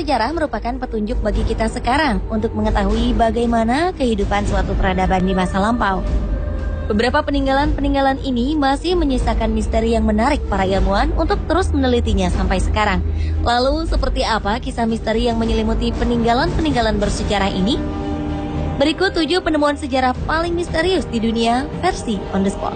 sejarah merupakan petunjuk bagi kita sekarang untuk mengetahui bagaimana kehidupan suatu peradaban di masa lampau. Beberapa peninggalan-peninggalan ini masih menyisakan misteri yang menarik para ilmuwan untuk terus menelitinya sampai sekarang. Lalu, seperti apa kisah misteri yang menyelimuti peninggalan-peninggalan bersejarah ini? Berikut 7 penemuan sejarah paling misterius di dunia versi On The Spot.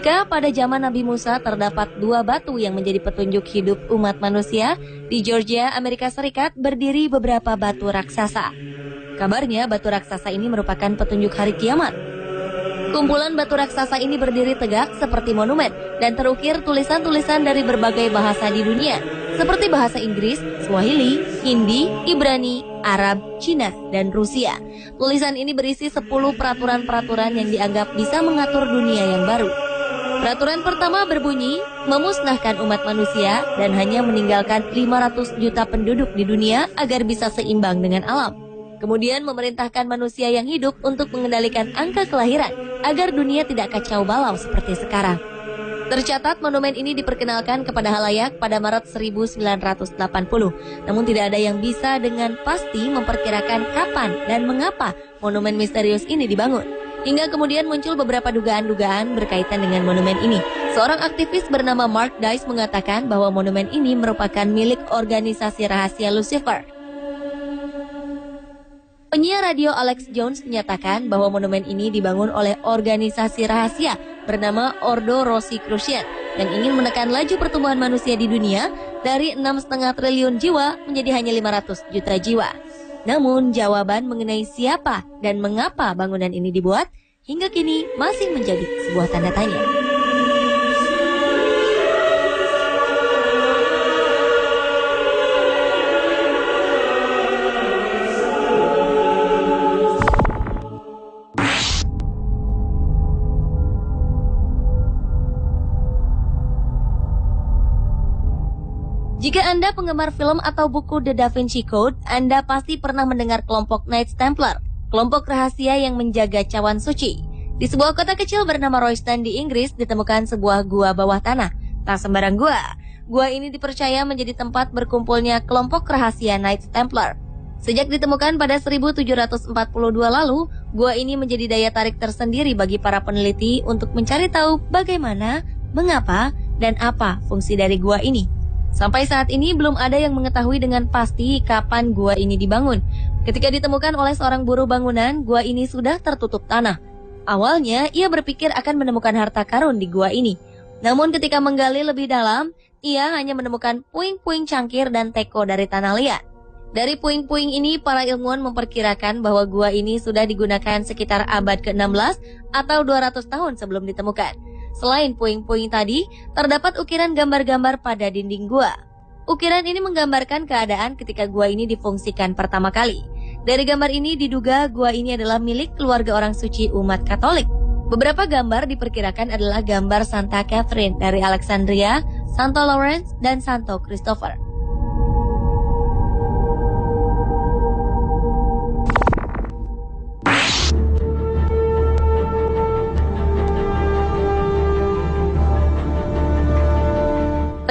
Jika pada zaman Nabi Musa terdapat 2 batu yang menjadi petunjuk hidup umat manusia, di Georgia, Amerika Serikat berdiri beberapa batu raksasa. Kabarnya batu raksasa ini merupakan petunjuk hari kiamat. Kumpulan batu raksasa ini berdiri tegak seperti monumen dan terukir tulisan-tulisan dari berbagai bahasa di dunia, seperti bahasa Inggris, Swahili, Hindi, Ibrani, Arab, Cina, dan Rusia. Tulisan ini berisi 10 peraturan-peraturan yang dianggap bisa mengatur dunia yang baru. Peraturan pertama berbunyi, memusnahkan umat manusia dan hanya meninggalkan 500 juta penduduk di dunia agar bisa seimbang dengan alam. Kemudian memerintahkan manusia yang hidup untuk mengendalikan angka kelahiran agar dunia tidak kacau balau seperti sekarang. Tercatat monumen ini diperkenalkan kepada halayak pada Maret 1980. Namun tidak ada yang bisa dengan pasti memperkirakan kapan dan mengapa monumen misterius ini dibangun. Hingga kemudian muncul beberapa dugaan-dugaan berkaitan dengan monumen ini. Seorang aktivis bernama Mark Dice mengatakan bahwa monumen ini merupakan milik organisasi rahasia Lucifer. Penyiar radio Alex Jones menyatakan bahwa monumen ini dibangun oleh organisasi rahasia bernama Ordo Rosicrucian yang ingin menekan laju pertumbuhan manusia di dunia dari 6,5 triliun jiwa menjadi hanya 500 juta jiwa. Namun jawaban mengenai siapa dan mengapa bangunan ini dibuat hingga kini masih menjadi sebuah tanda tanya. Jika Anda penggemar film atau buku The Da Vinci Code, Anda pasti pernah mendengar kelompok Knights Templar, kelompok rahasia yang menjaga cawan suci. Di sebuah kota kecil bernama Royston di Inggris ditemukan sebuah gua bawah tanah. Tak sembarang gua. Gua ini dipercaya menjadi tempat berkumpulnya kelompok rahasia Knights Templar. Sejak ditemukan pada 1742 lalu, gua ini menjadi daya tarik tersendiri bagi para peneliti untuk mencari tahu bagaimana, mengapa, dan apa fungsi dari gua ini. Sampai saat ini belum ada yang mengetahui dengan pasti kapan gua ini dibangun. Ketika ditemukan oleh seorang buruh bangunan, gua ini sudah tertutup tanah. Awalnya, ia berpikir akan menemukan harta karun di gua ini. Namun ketika menggali lebih dalam, ia hanya menemukan puing-puing cangkir dan teko dari tanah liat. Dari puing-puing ini, para ilmuwan memperkirakan bahwa gua ini sudah digunakan sekitar abad ke-16 atau 200 tahun sebelum ditemukan. Selain puing-puing tadi, terdapat ukiran gambar-gambar pada dinding gua. Ukiran ini menggambarkan keadaan ketika gua ini difungsikan pertama kali. Dari gambar ini diduga gua ini adalah milik keluarga orang suci umat Katolik. Beberapa gambar diperkirakan adalah gambar Santa Catherine dari Alexandria, Santo Lawrence, dan Santo Christopher.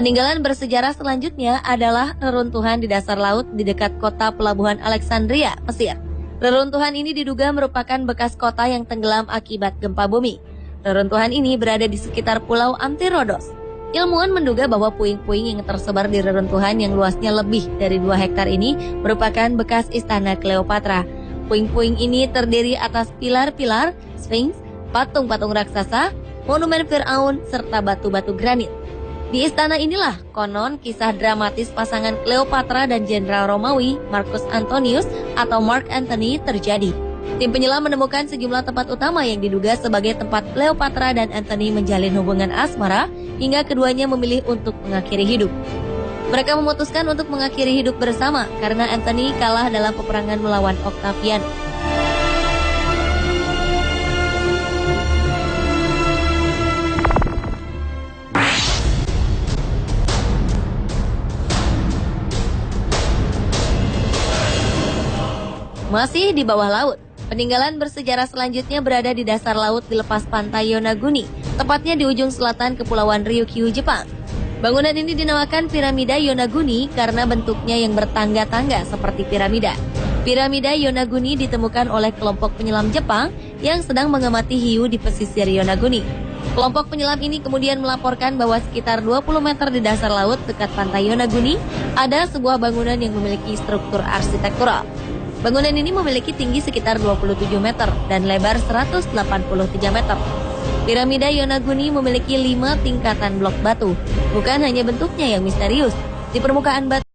Peninggalan bersejarah selanjutnya adalah reruntuhan di dasar laut di dekat kota pelabuhan Alexandria, Mesir. Reruntuhan ini diduga merupakan bekas kota yang tenggelam akibat gempa bumi. Reruntuhan ini berada di sekitar pulau Antirodos. Ilmuwan menduga bahwa puing-puing yang tersebar di reruntuhan yang luasnya lebih dari 2 hektar ini merupakan bekas istana Cleopatra. Puing-puing ini terdiri atas pilar-pilar, sphinx, patung-patung raksasa, monumen Firaun, serta batu-batu granit. Di istana inilah konon kisah dramatis pasangan Cleopatra dan Jenderal Romawi Marcus Antonius atau Mark Antony terjadi. Tim penyelam menemukan sejumlah tempat utama yang diduga sebagai tempat Cleopatra dan Antony menjalin hubungan asmara hingga keduanya memilih untuk mengakhiri hidup. Mereka memutuskan untuk mengakhiri hidup bersama karena Antony kalah dalam peperangan melawan Octavian. Masih di bawah laut, peninggalan bersejarah selanjutnya berada di dasar laut di lepas pantai Yonaguni, tepatnya di ujung selatan Kepulauan Ryukyu, Jepang. Bangunan ini dinamakan Piramida Yonaguni karena bentuknya yang bertangga-tangga seperti piramida. Piramida Yonaguni ditemukan oleh kelompok penyelam Jepang yang sedang mengamati hiu di pesisir Yonaguni. Kelompok penyelam ini kemudian melaporkan bahwa sekitar 20 meter di dasar laut dekat pantai Yonaguni ada sebuah bangunan yang memiliki struktur arsitektural. Bangunan ini memiliki tinggi sekitar 27 meter dan lebar 183 meter. Piramida Yonaguni memiliki 5 tingkatan blok batu. Bukan hanya bentuknya yang misterius, di permukaan batu